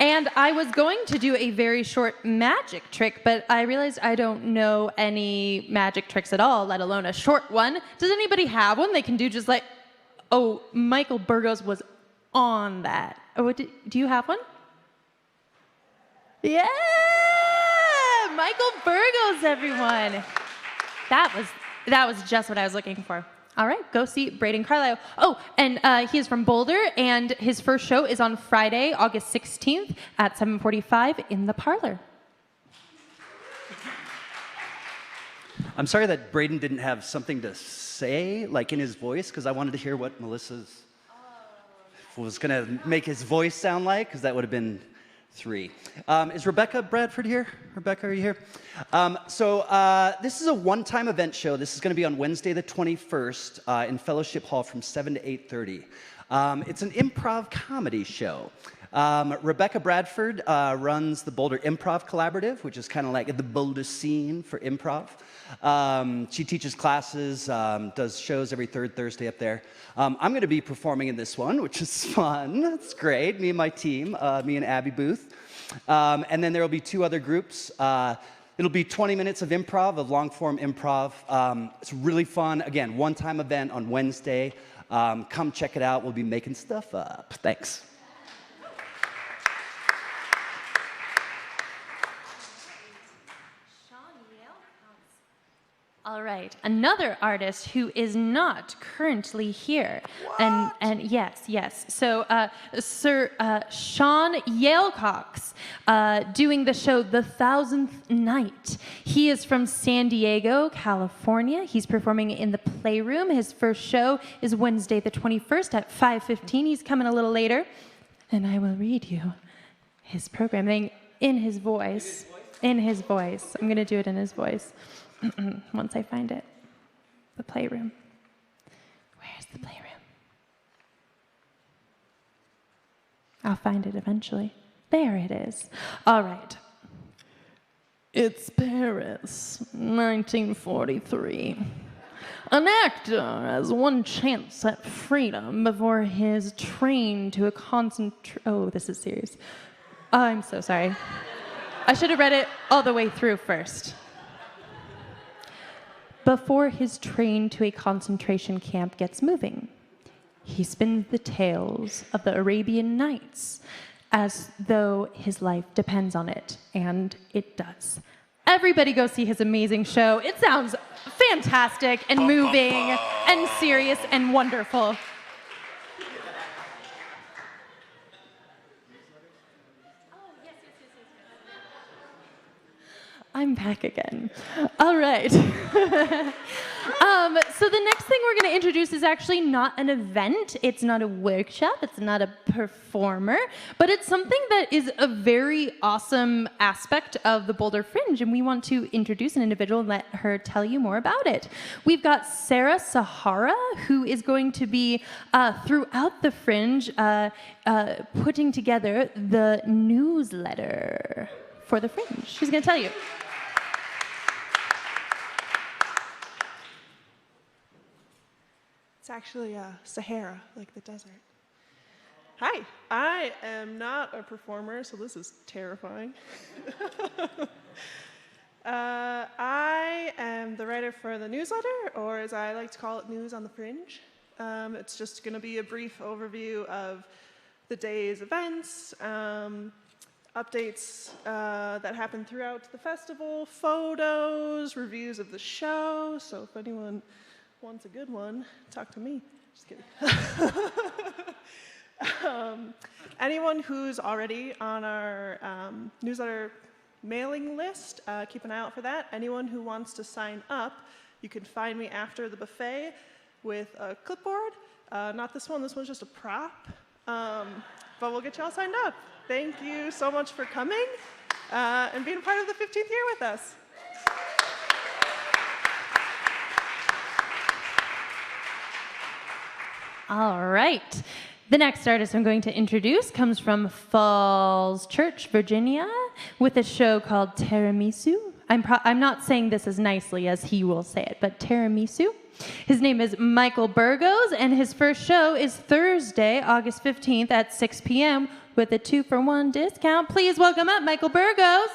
And I was going to do a very short magic trick, but I realized I don't know any magic tricks at all, let alone a short one. Does anybody have one they can do just like, oh, Michael Burgos was on that. Oh, do you have one? Yeah! Michael Burgos, everyone. That was just what I was looking for. All right, go see Braden Carlisle. Oh, and he is from Boulder, and his first show is on Friday, August 16th at 7:45 in the Parlor. I'm sorry that Braden didn't have something to say, like in his voice, because I wanted to hear what Melissa's was going to make his voice sound like, because that would have been 3. Is Rebecca Bradford here? Rebecca, are you here? This is a one-time event show. This is going to be on Wednesday the 21st in Fellowship Hall from 7 to 8:30. It's an improv comedy show. Rebecca Bradford runs the Boulder Improv Collaborative, which is kind of like the Boulder scene for improv. She teaches classes, does shows every third Thursday up there. I'm going to be performing in this one, which is fun. It's great. Me and my team, me and Abby Booth. And then there will be 2 other groups. It'll be 20 minutes of improv, of long-form improv. It's really fun. Again, one-time event on Wednesday. Come check it out. We'll be making stuff up. Thanks. All right, another artist who is not currently here. What? And yes. So Sir Sean Yalecox doing the show The 1000th Night. He is from San Diego, California. He's performing in the Playroom. His first show is Wednesday the 21st at 5:15. He's coming a little later. And I will read you his programming in his voice. In his voice. I'm going to do it in his voice. Once I find it. The Playroom. Where's the Playroom? I'll find it eventually. There it is. All right. It's Paris, 1943. An actor has one chance at freedom before he is trained to a Oh, this is serious. I'm so sorry. I should have read it all the way through first. Before his train to a concentration camp gets moving, he spins the tales of the Arabian Nights as though his life depends on it, and it does. Everybody go see his amazing show. It sounds fantastic and moving and serious and wonderful. I'm back again. All right. So the next thing we're going to introduce is actually not an event. It's not a workshop. It's not a performer. But it's something that is a very awesome aspect of the Boulder Fringe. And we want to introduce an individual and let her tell you more about it. We've got Sarah Sahara, who is going to be, throughout the Fringe, putting together the newsletter for the Fringe. She's going to tell you. It's actually Sahara, like the desert. Hi, I am not a performer, so this is terrifying. I am the writer for the newsletter, or as I like to call it, News on the Fringe. It's just going to be a brief overview of the day's events, updates that happen throughout the festival, photos, reviews of the show. So if anyone wants a good one, talk to me. Just kidding. Anyone who's already on our newsletter mailing list, keep an eye out for that. Anyone who wants to sign up, you can find me after the buffet with a clipboard. Not this one. This one's just a prop. but we'll get you all signed up. Thank you so much for coming and being a part of the 15th year with us. All right. The next artist I'm going to introduce comes from Falls Church, Virginia, with a show called Tiramisu. I'm not saying this as nicely as he will say it, but Tiramisu. His name is Michael Burgos, and his first show is Thursday, August 15th at 6 p.m. with a 2-for-1 discount. Please welcome up Michael Burgos.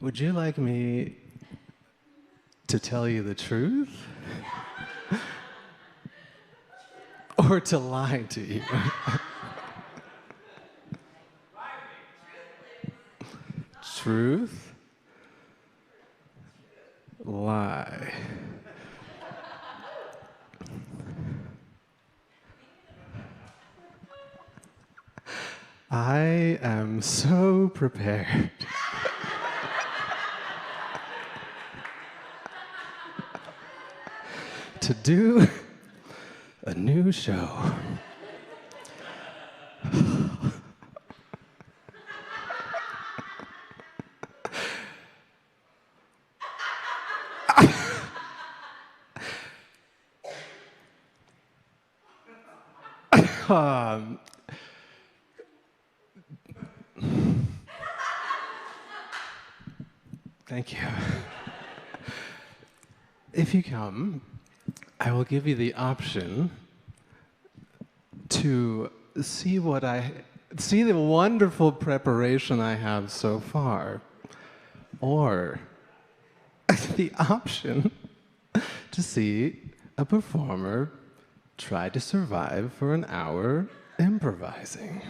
Would you like me to tell you the truth? Or to lie to you? Truth? Lie. I am so prepared. To do a new show. Thank you. If you come, I will give you the option to see the wonderful preparation I have so far, or the option to see a performer try to survive for an hour improvising.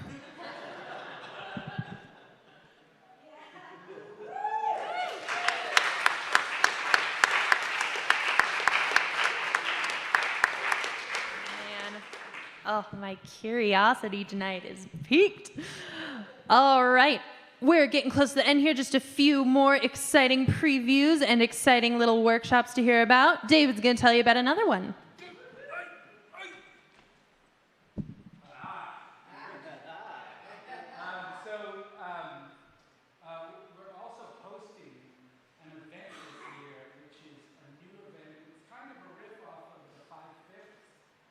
Oh, my curiosity tonight is piqued. All right. We're getting close to the end here. Just a few more exciting previews and exciting little workshops to hear about. David's going to tell you about another one. We're also hosting an event this year, which is a new event. It's kind of a riff off of the 5/5.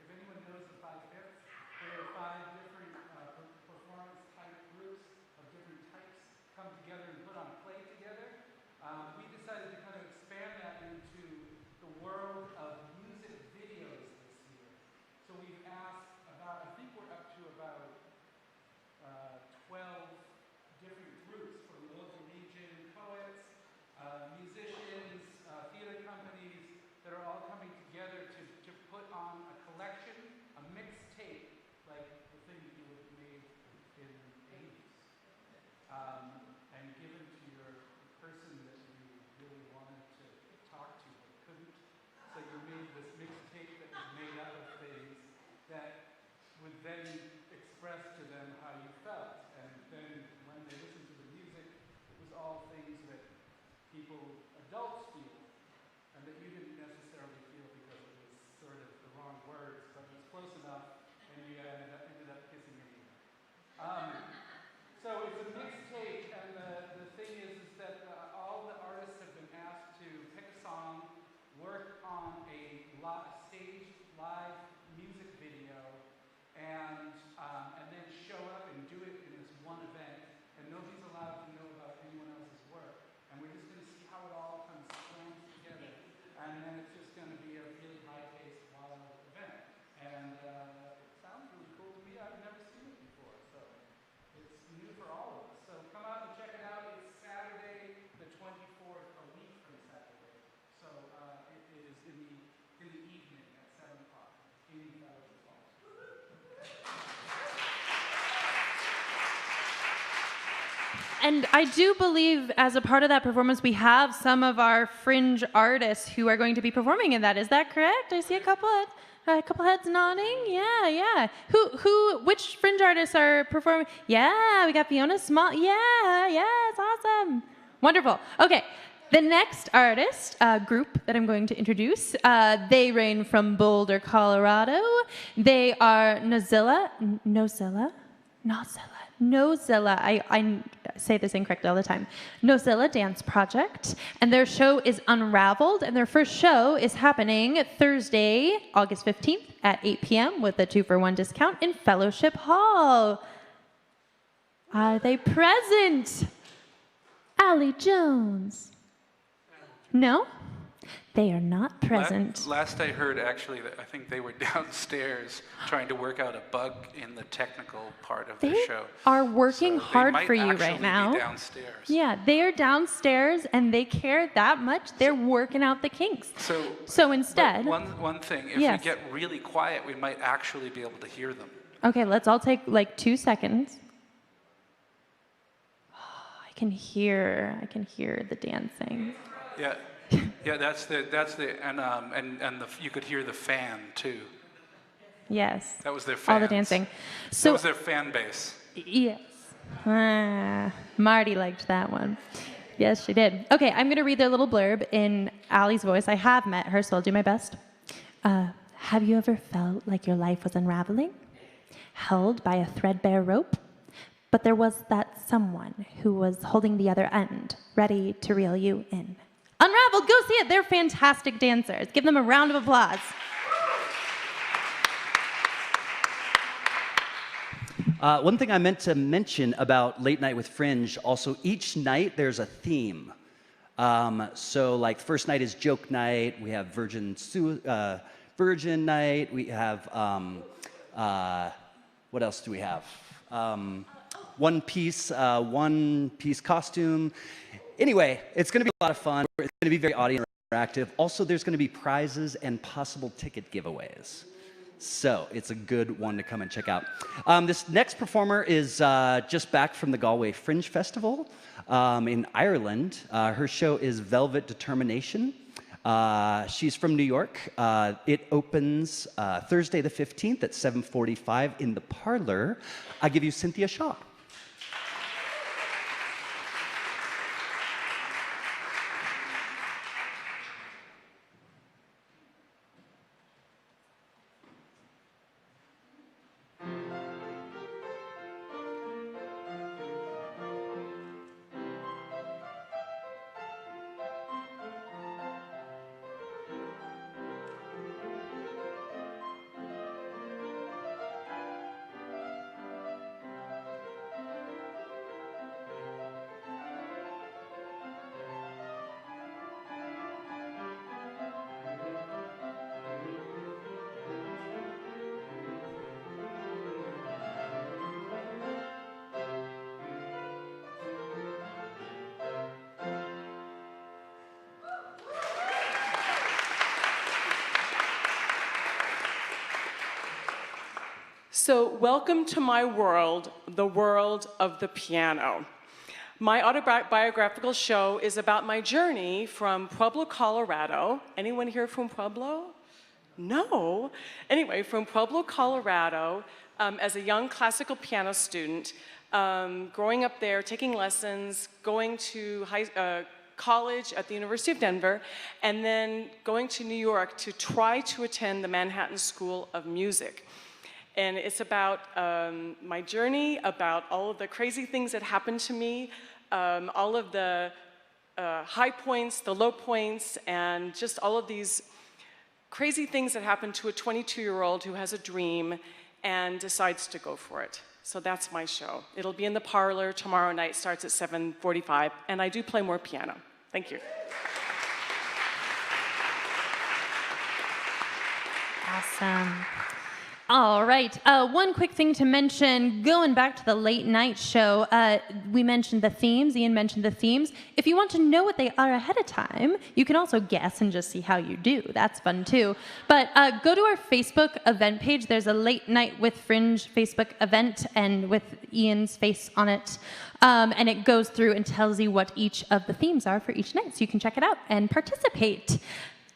If anyone knows the 5/5, there are 5 different performance type groups of different types come together and put on a play together. We decided to kind of expand that into the world of music videos this year. So we've asked about, I think we're up to about 12 different groups from the local region, poets, musicians, theater companies that are all coming together to put on a collection, a mixtape, like the thing you would have made in the 80s, and given to your person that you really wanted to talk to but couldn't. So you made this mixtape that was made out of things that would then express to them how you felt. And then when they listened to the music, it was all things that people, adults feel, and that you didn't necessarily feel because it was sort of the wrong words, but it was close enough, and you ended up kissing anyway. So it's a mixtape, and the thing is that all the artists have been asked to pick a song, work on a staged live music video, and then show up and do it in this one event, and nobody's allowed to know about anyone else's work. And we're just going to see how it all comes slams together, and then it's just going to be a really high-paced, wild event. And it sounds really cool to me. I've never seen it before, so it's new for all of us. So come out and check it out. It's Saturday, the 24th, a week from Saturday. So it is in the evening at 7 o'clock in Fellowship Hall. And I do believe, as a part of that performance, we have some of our fringe artists who are going to be performing in that. Is that correct? I see a couple heads nodding. Yeah. Which fringe artists are performing? Yeah, we got Fiona Small. Yeah, it's awesome. Wonderful. Okay. The next artist group that I'm going to introduce, they reign from Boulder, Colorado. They are Nozilla. I say this incorrect all the time. Nozilla Dance Project, and their show is Unraveled, and their first show is happening Thursday, August 15th at 8 p.m. with a 2-for-1 discount in Fellowship Hall. Are they present? Allie Jones. No? They are not present. Last I heard, actually, that I think they were downstairs trying to work out a bug in the technical part of the They show. are working So hard they for might you actually right now. Be downstairs. Yeah, they are downstairs and they care that much. They're working out the kinks. So instead, one thing, if yes. we get really quiet, we might actually be able to hear them. Okay, let's all take like 2 seconds. I can hear the dancing. Yeah. Yeah, that's the you could hear the fan too. Yes. That was their fans. All the dancing. That was their fan base. Yes. Marty liked that one. Yes, she did. Okay, I'm going to read their little blurb in Allie's voice. I have met her, so I'll do my best. Have you ever felt like your life was unraveling? Held by a threadbare rope? But there was that someone who was holding the other end, ready to reel you in. Unraveled, go see it. They're fantastic dancers. Give them a round of applause. One thing I meant to mention about Late Night with Fringe, also each night there's a theme. So like the first night is joke night, we have virgin night, we have, what else do we have? One piece costume. Anyway, it's going to be a lot of fun. It's going to be very audience interactive. Also, there's going to be prizes and possible ticket giveaways. So it's a good one to come and check out. This next performer is just back from the Galway Fringe Festival in Ireland. Her show is Velvet Determination. She's from New York. It opens Thursday the 15th at 7:45 in the Parlor. I give you Cynthia Shaw. So welcome to my world, the world of the piano. My autobiographical show is about my journey from Pueblo, Colorado. Anyone here from Pueblo? No. Anyway, from Pueblo, Colorado, as a young classical piano student, growing up there, taking lessons, going to college at the University of Denver, and then going to New York to try to attend the Manhattan School of Music. And it's about my journey, about all of the crazy things that happened to me, all of the high points, the low points, and just all of these crazy things that happen to a 22-year-old who has a dream and decides to go for it. So that's my show. It'll be in the parlor tomorrow night, starts at 7:45, and I do play more piano. Thank you. Awesome. All right. One quick thing to mention, going back to the late night show, we mentioned the themes. Ian mentioned the themes. If you want to know what they are ahead of time, you can also guess and just see how you do. That's fun too. But go to our Facebook event page. There's a Late Night with Fringe Facebook event and with Ian's face on it. And it goes through and tells you what each of the themes are for each night. So you can check it out and participate.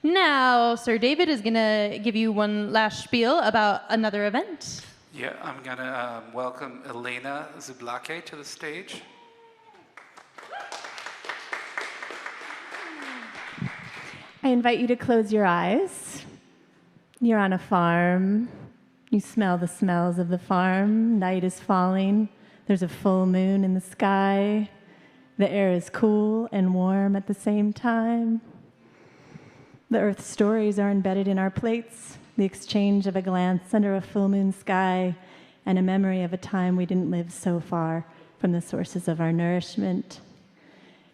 Now, Sir David is going to give you one last spiel about another event. Yeah, I'm going to welcome Elena Zublake to the stage. I invite you to close your eyes. You're on a farm. You smell the smells of the farm. Night is falling. There's a full moon in the sky. The air is cool and warm at the same time. The earth's stories are embedded in our plates, the exchange of a glance under a full moon sky, and a memory of a time we didn't live so far from the sources of our nourishment.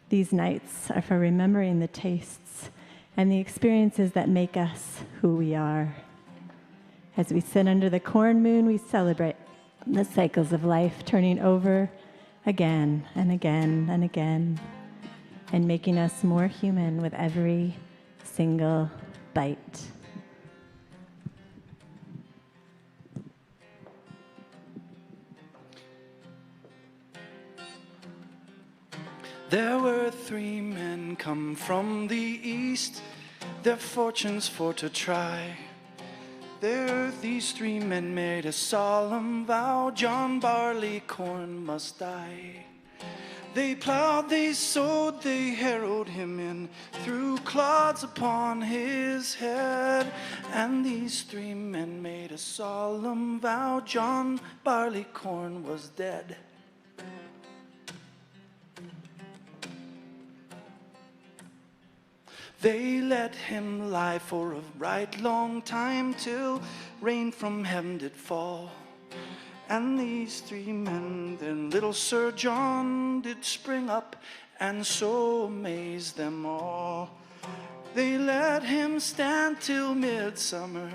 These nights are for remembering the tastes and the experiences that make us who we are. As we sit under the corn moon, we celebrate the cycles of life turning over again and again and again, and making us more human with every single bite. There were 3 men come from the east, their fortunes for to try. There these 3 men made a solemn vow, John Barleycorn must die. They plowed, they sowed, they harrowed him in, threw clods upon his head. And these 3 men made a solemn vow, John Barleycorn was dead. They let him lie for a right long time, till rain from heaven did fall. And these 3 men, then little Sir John, did spring up and so amaze them all. They let him stand till midsummer,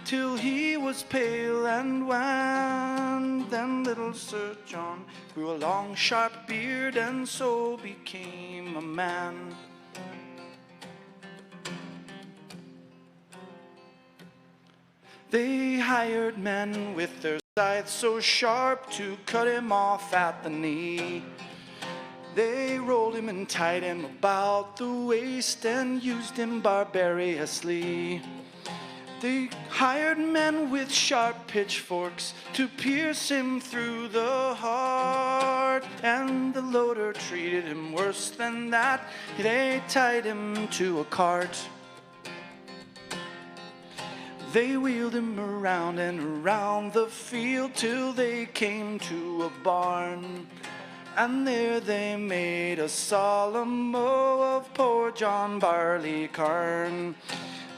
till he was pale and wan. Then little Sir John grew a long sharp beard and so became a man. They hired men with their scythes so sharp to cut him off at the knee. They rolled him and tied him about the waist and used him barbarously. They hired men with sharp pitchforks to pierce him through the heart, and the loader treated him worse than that. They tied him to a cart. They wheeled him around and around the field till they came to a barn. And there they made a solemn mow of poor John Barleycorn.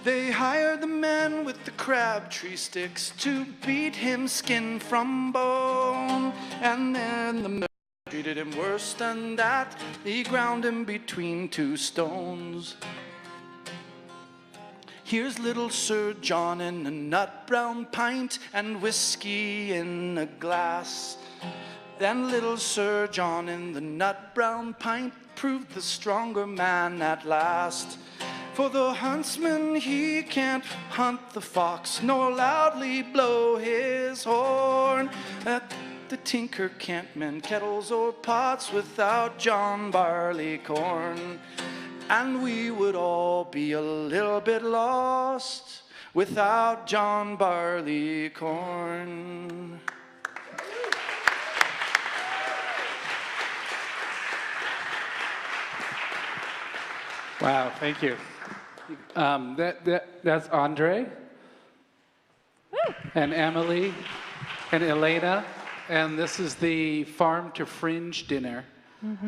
They hired the men with the crabtree sticks to beat him skin from bone. And then the men treated him worse than that. They ground him between 2 stones. Here's little Sir John in a nut brown pint and whiskey in a glass. Then little Sir John in the nut brown pint proved the stronger man at last. For the huntsman, he can't hunt the fox, nor loudly blow his horn. The tinker can't mend kettles or pots without John Barleycorn. And we would all be a little bit lost without John Barleycorn. Wow, thank you. That's Andre, and Emily, and Elena, and this is the Farm to Fringe dinner.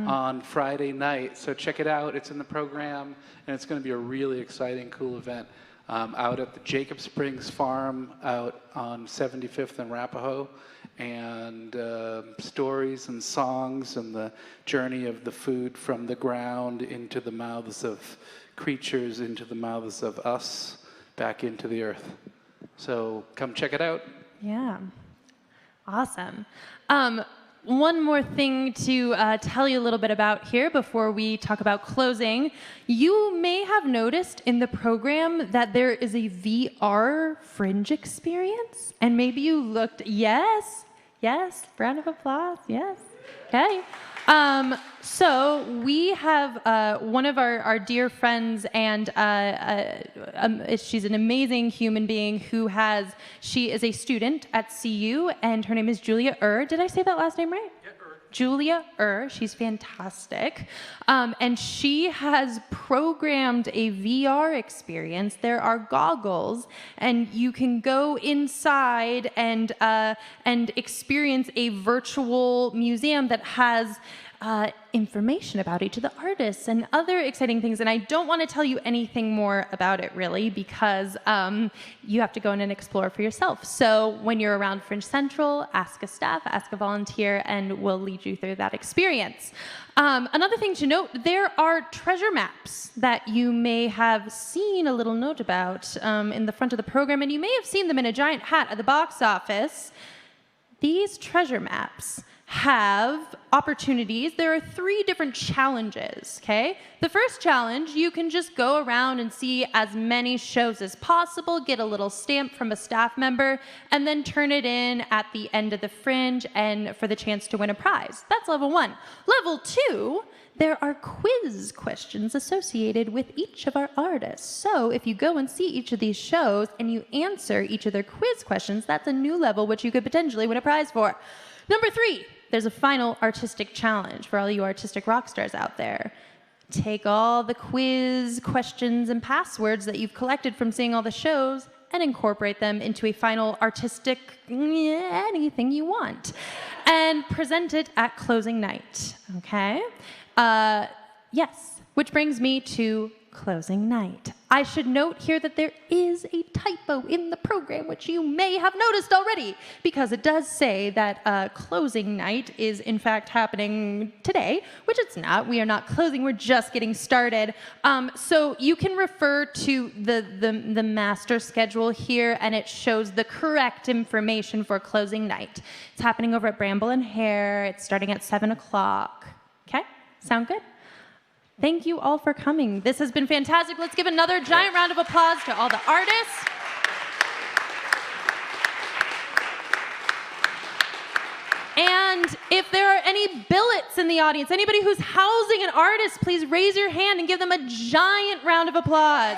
On Friday night. So check it out. It's in the program, and it's going to be a really exciting, cool event. out at the Jacob Springs Farm out on 75th and Arapahoe, and stories and songs and the journey of the food from the ground into the mouths of creatures, into the mouths of us, back into the earth. So come check it out. Yeah. Awesome. One more thing to tell you a little bit about here before we talk about closing. You may have noticed in the program that there is a VR Fringe experience. And maybe you looked, yes, round of applause, yes. Okay. So we have one of our dear friends, and she's an amazing human being she is a student at CU, and her name is Julia Did I say that last name right? Yeah, Julia she's fantastic. And she has programmed a VR experience. There are goggles, and you can go inside and experience a virtual museum that has information about each of the artists and other exciting things. And I don't want to tell you anything more about it, really, because you have to go in and explore for yourself. So when you're around Fringe Central, ask a staff, ask a volunteer, and we'll lead you through that experience. Another thing to note, there are treasure maps that you may have seen a little note about in the front of the program, and you may have seen them in a giant hat at the box office. These treasure maps have opportunities. There are 3 different challenges, okay? The first challenge, you can just go around and see as many shows as possible, get a little stamp from a staff member, and then turn it in at the end of the Fringe and for the chance to win a prize. That's level 1. Level 2, there are quiz questions associated with each of our artists. So if you go and see each of these shows and you answer each of their quiz questions, that's a new level which you could potentially win a prize for. Number 3, there's a final artistic challenge for all you artistic rock stars out there. Take all the quiz questions and passwords that you've collected from seeing all the shows and incorporate them into a final artistic anything you want and present it at closing night, okay? Yes, which brings me to closing night. I should note here that there is a typo in the program, which you may have noticed already, because it does say that closing night is in fact happening today, which it's not. We are not closing, we're just getting started. So you can refer to the master schedule here, and it shows the correct information for closing night. It's happening over at Bramble and Hare. It's starting at 7 o'clock. Okay, sound good? Thank you all for coming. This has been fantastic. Let's give another giant round of applause to all the artists. And if there are any billets in the audience, anybody who's housing an artist, please raise your hand and give them a giant round of applause.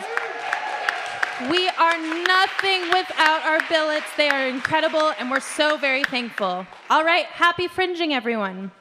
We are nothing without our billets. They are incredible, and we're so very thankful. All right, happy fringing, everyone.